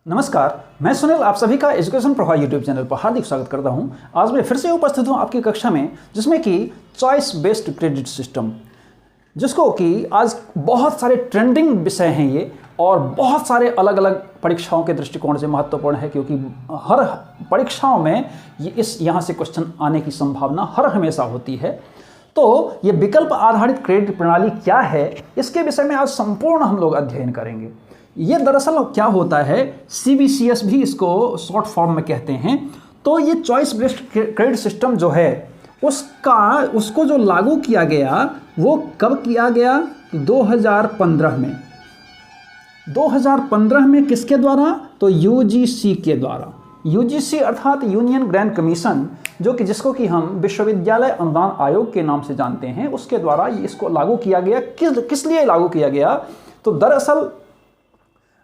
नमस्कार, मैं सुनील आप सभी का एजुकेशन प्रवाह यूट्यूब चैनल पर हार्दिक स्वागत करता हूं। आज मैं फिर से उपस्थित हूं आपकी कक्षा में, जिसमें कि चॉइस बेस्ड क्रेडिट सिस्टम, जिसको कि आज बहुत सारे ट्रेंडिंग विषय हैं ये, और बहुत सारे अलग अलग परीक्षाओं के दृष्टिकोण से महत्वपूर्ण है, क्योंकि हर परीक्षाओं में यहाँ से क्वेश्चन आने की संभावना हर हमेशा होती है। तो ये विकल्प आधारित क्रेडिट प्रणाली क्या है, इसके विषय में आज संपूर्ण हम लोग अध्ययन करेंगे। ये दरअसल क्या होता है, CBCS भी इसको शॉर्ट फॉर्म में कहते हैं। तो ये चॉइस बेस्ड क्रेडिट सिस्टम जो है उसको जो लागू किया गया वो कब किया गया? 2015 में। 2015 में किसके द्वारा? तो UGC के द्वारा। UGC अर्थात यूनियन ग्रांट कमीशन, जो कि जिसको कि हम विश्वविद्यालय अनुदान आयोग के नाम से जानते हैं, उसके द्वारा इसको लागू किया गया। किस लिए लागू किया गया? तो दरअसल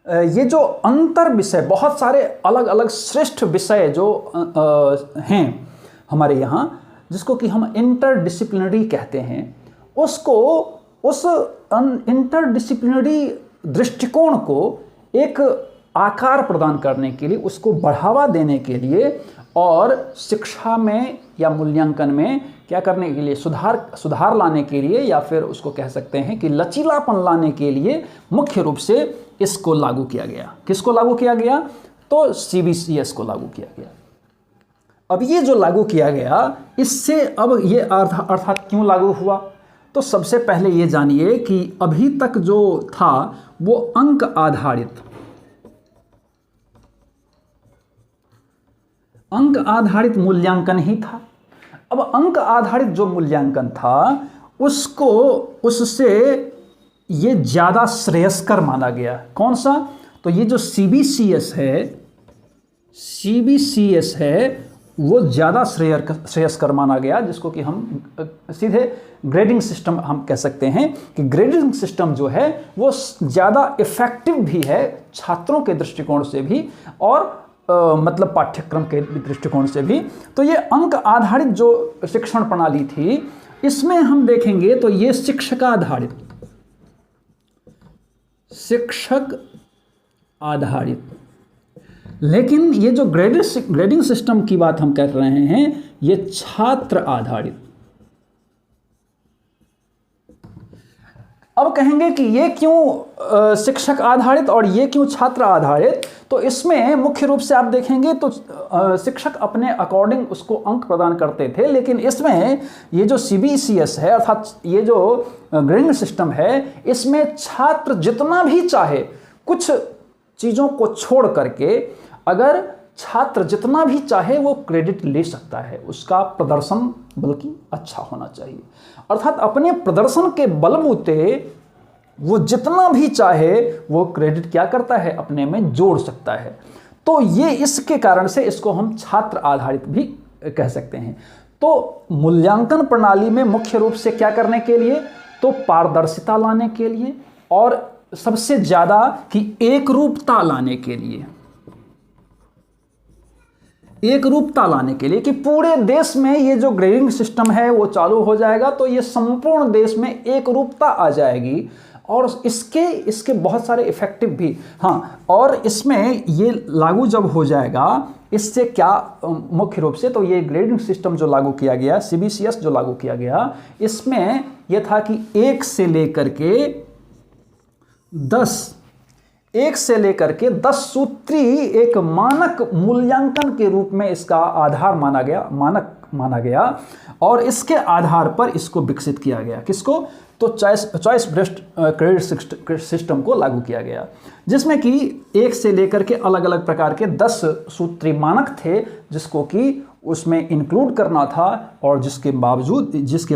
ये जो अंतर विषय, बहुत सारे अलग अलग श्रेष्ठ विषय जो हैं हमारे यहाँ, जिसको कि हम इंटरडिसिप्लिनरी कहते हैं, उसको उस इंटरडिसिप्लिनरी दृष्टिकोण को एक आकार प्रदान करने के लिए, उसको बढ़ावा देने के लिए और शिक्षा में या मूल्यांकन में क्या करने के लिए, सुधार लाने के लिए, या फिर उसको कह सकते हैं कि लचीलापन लाने के लिए मुख्य रूप से इसको लागू किया गया। किसको लागू किया गया? तो CBCS को लागू किया गया। अब ये जो लागू किया गया, इससे अब ये अर्थात क्यों लागू हुआ? तो सबसे पहले ये जानिए कि अभी तक जो था वो अंक आधारित मूल्यांकन ही था। अब अंक आधारित जो मूल्यांकन था उससे ये ज़्यादा श्रेयस्कर माना गया। कौन सा? तो ये जो CBCS है वो ज़्यादा श्रेयस्कर माना गया, जिसको कि हम सीधे ग्रेडिंग सिस्टम हम कह सकते हैं कि ग्रेडिंग सिस्टम जो है वो ज़्यादा इफ़ेक्टिव भी है छात्रों के दृष्टिकोण से भी, और मतलब पाठ्यक्रम के दृष्टिकोण से भी। तो ये अंक आधारित जो शिक्षण प्रणाली थी, इसमें हम देखेंगे तो ये शिक्षक आधारित, लेकिन ये जो ग्रेडिंग सिस्टम की बात हम कर रहे हैं, ये छात्र आधारित। अब कहेंगे कि ये क्यों शिक्षक आधारित और ये क्यों छात्र आधारित? तो इसमें मुख्य रूप से आप देखेंगे तो शिक्षक अपने अकॉर्डिंग उसको अंक प्रदान करते थे, लेकिन इसमें ये जो CBCS है, अर्थात ये जो ग्रेडिंग सिस्टम है, इसमें छात्र जितना भी चाहे, कुछ चीज़ों को छोड़ करके अगर छात्र जितना भी चाहे वो क्रेडिट ले सकता है। उसका प्रदर्शन बल्कि अच्छा होना चाहिए, अर्थात अपने प्रदर्शन के बलबूते वो जितना भी चाहे वो क्रेडिट क्या करता है, अपने में जोड़ सकता है। तो ये इसके कारण से इसको हम छात्र आधारित भी कह सकते हैं। तो मूल्यांकन प्रणाली में मुख्य रूप से क्या करने के लिए? तो पारदर्शिता लाने के लिए, और सबसे ज़्यादा कि एकरूपता लाने के लिए, कि पूरे देश में ये जो ग्रेडिंग सिस्टम है वो चालू हो जाएगा, तो ये संपूर्ण देश में एक रूपता आ जाएगी, और इसके बहुत सारे इफेक्टिव भी। हाँ, और इसमें ये लागू जब हो जाएगा, इससे क्या मुख्य रूप से तो ये ग्रेडिंग सिस्टम जो लागू किया गया, CBCS जो लागू किया गया, इसमें यह था कि 1 से लेकर के 10 सूत्री एक मानक मूल्यांकन के रूप में इसका आधार माना गया, और इसके आधार पर इसको विकसित किया गया। किसको? तो चॉइस बेस्ड क्रेडिट सिस्टम को लागू किया गया, जिसमें कि 1 से लेकर के अलग अलग प्रकार के 10 सूत्री मानक थे, जिसको कि उसमें इंक्लूड करना था, और जिसके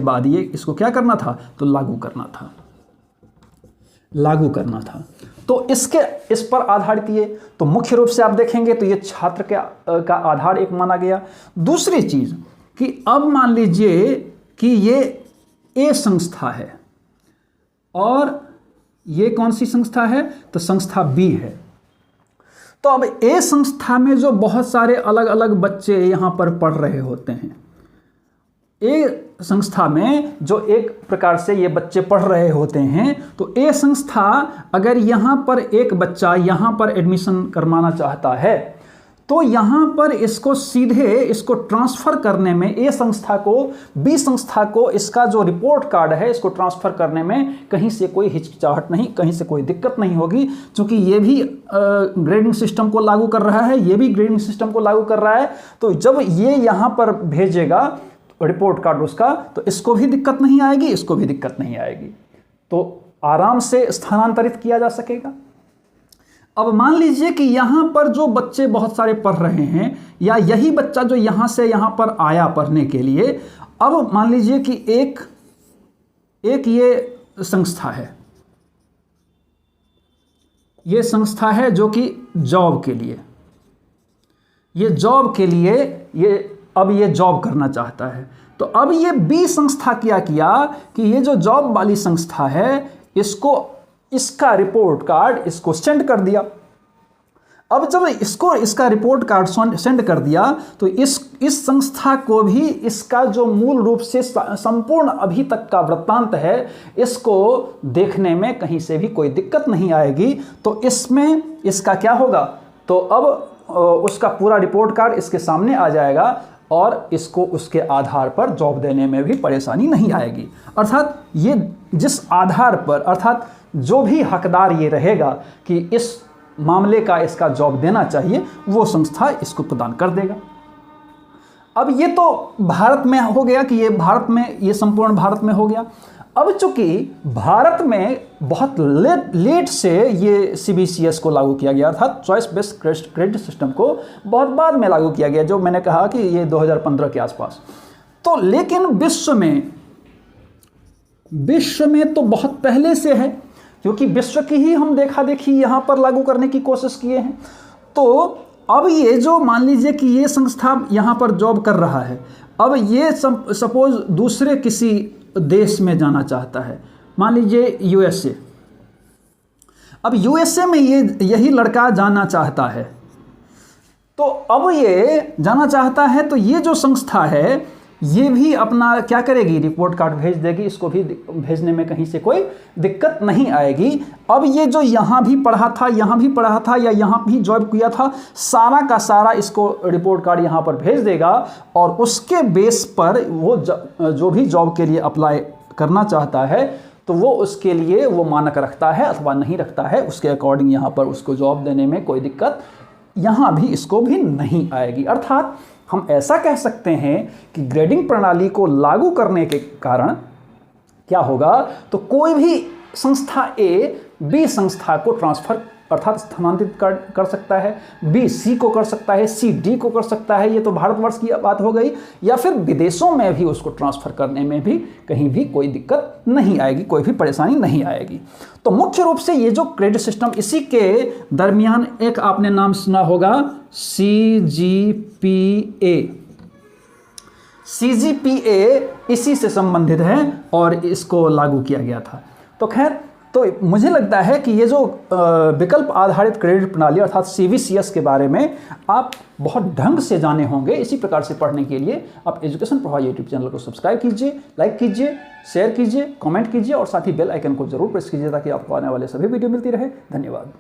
बाद ये इसको क्या करना था? तो लागू करना था। तो इस पर आधारित ये, तो मुख्य रूप से आप देखेंगे तो ये छात्र का आधार एक माना गया। दूसरी चीज कि अब मान लीजिए कि ये A संस्था है, और ये कौन सी संस्था है? तो संस्था B है। तो अब A संस्था में जो बहुत सारे अलग अलग बच्चे यहाँ पर पढ़ रहे होते हैं, ए संस्था में जो एक प्रकार से ये बच्चे पढ़ रहे होते हैं, तो ए संस्था अगर यहाँ पर एक बच्चा यहाँ पर एडमिशन करवाना चाहता है तो यहाँ पर इसको सीधे इसको ट्रांसफ़र करने में ए संस्था को बी संस्था को इसका जो रिपोर्ट कार्ड है इसको ट्रांसफ़र करने में कहीं से कोई हिचकिचाहट नहीं, कहीं से कोई दिक्कत नहीं होगी, क्योंकि ये भी ग्रेडिंग सिस्टम को लागू कर रहा है, ये भी ग्रेडिंग सिस्टम को लागू कर रहा है। तो जब ये यहाँ पर भेजेगा रिपोर्ट कार्ड उसका, तो इसको भी दिक्कत नहीं आएगी, इसको भी दिक्कत नहीं आएगी, तो आराम से स्थानांतरित किया जा सकेगा। अब मान लीजिए कि यहाँ पर जो बच्चे बहुत सारे पढ़ रहे हैं, या यही बच्चा जो यहाँ से यहाँ पर आया पढ़ने के लिए, अब मान लीजिए कि एक ये संस्था है, ये संस्था है जो कि जॉब के लिए, ये जॉब के लिए अब ये जॉब करना चाहता है। तो अब ये बी संस्था क्या किया कि ये जो जॉब वाली संस्था है इसका रिपोर्ट कार्ड इसको सेंड कर दिया। अब जब इसका रिपोर्ट कार्ड सेंड कर दिया तो इस संस्था को भी इसका जो मूल रूप से संपूर्ण अभी तक का वृत्तांत है इसको देखने में कहीं से भी कोई दिक्कत नहीं आएगी। तो इसमें इसका क्या होगा, तो अब उसका पूरा रिपोर्ट कार्ड इसके सामने आ जाएगा और इसको उसके आधार पर जॉब देने में भी परेशानी नहीं आएगी। अर्थात ये जिस आधार पर, अर्थात जो भी हकदार ये रहेगा कि इस मामले का इसका जॉब देना चाहिए, वो संस्था इसको प्रदान कर देगा। अब ये तो भारत में हो गया कि ये संपूर्ण भारत में हो गया। अब चूंकि भारत में बहुत लेट से ये CBCS को लागू किया गया था, चॉइस बेस्ड क्रेडिट सिस्टम को बहुत बाद में लागू किया गया, जो मैंने कहा कि ये 2015 के आसपास। तो लेकिन विश्व में तो बहुत पहले से है, क्योंकि विश्व की ही हम देखा देखी यहाँ पर लागू करने की कोशिश किए हैं। तो अब ये जो मान लीजिए कि ये संस्था यहाँ पर जॉब कर रहा है, अब ये सपोज दूसरे किसी देश में जाना चाहता है, मान लीजिए USA। अब USA में यही लड़का जाना चाहता है, तो अब ये जाना चाहता है तो ये जो संस्था है ये भी अपना क्या करेगी, रिपोर्ट कार्ड भेज देगी, इसको भी भेजने में कहीं से कोई दिक्कत नहीं आएगी। अब ये जो यहाँ भी पढ़ा था, यहाँ भी पढ़ा था, या यहाँ भी जॉब किया था, सारा का सारा इसको रिपोर्ट कार्ड यहाँ पर भेज देगा और उसके बेस पर वो जो भी जॉब के लिए अप्लाई करना चाहता है तो वो उसके लिए वो मानक रखता है अथवा नहीं रखता है, उसके अकॉर्डिंग यहाँ पर उसको जॉब देने में कोई दिक्कत यहाँ भी इसको भी नहीं आएगी। अर्थात हम ऐसा कह सकते हैं कि ग्रेडिंग प्रणाली को लागू करने के कारण क्या होगा, तो कोई भी संस्था A B संस्था को ट्रांसफर अर्थात स्थानांतरित कर सकता है, B C को कर सकता है, C D को कर सकता है, ये तो भारतवर्ष की बात हो गई, या फिर विदेशों में भी उसको ट्रांसफ़र करने में भी कहीं भी कोई दिक्कत नहीं आएगी, कोई भी परेशानी नहीं आएगी। तो मुख्य रूप से ये जो क्रेडिट सिस्टम, इसी के दरमियान एक आपने नाम सुना होगा CGPA इसी से संबंधित है और इसको लागू किया गया था। तो खैर, तो मुझे लगता है कि ये जो विकल्प आधारित क्रेडिट प्रणाली अर्थात CBCS के बारे में आप बहुत ढंग से जाने होंगे। इसी प्रकार से पढ़ने के लिए आप एजुकेशन प्रवाह यूट्यूब चैनल को सब्सक्राइब कीजिए, लाइक कीजिए, शेयर कीजिए, कमेंट कीजिए और साथ ही बेल आइकन को जरूर प्रेस कीजिए ताकि आपको आने वाले सभी वीडियो मिलती रहे। धन्यवाद।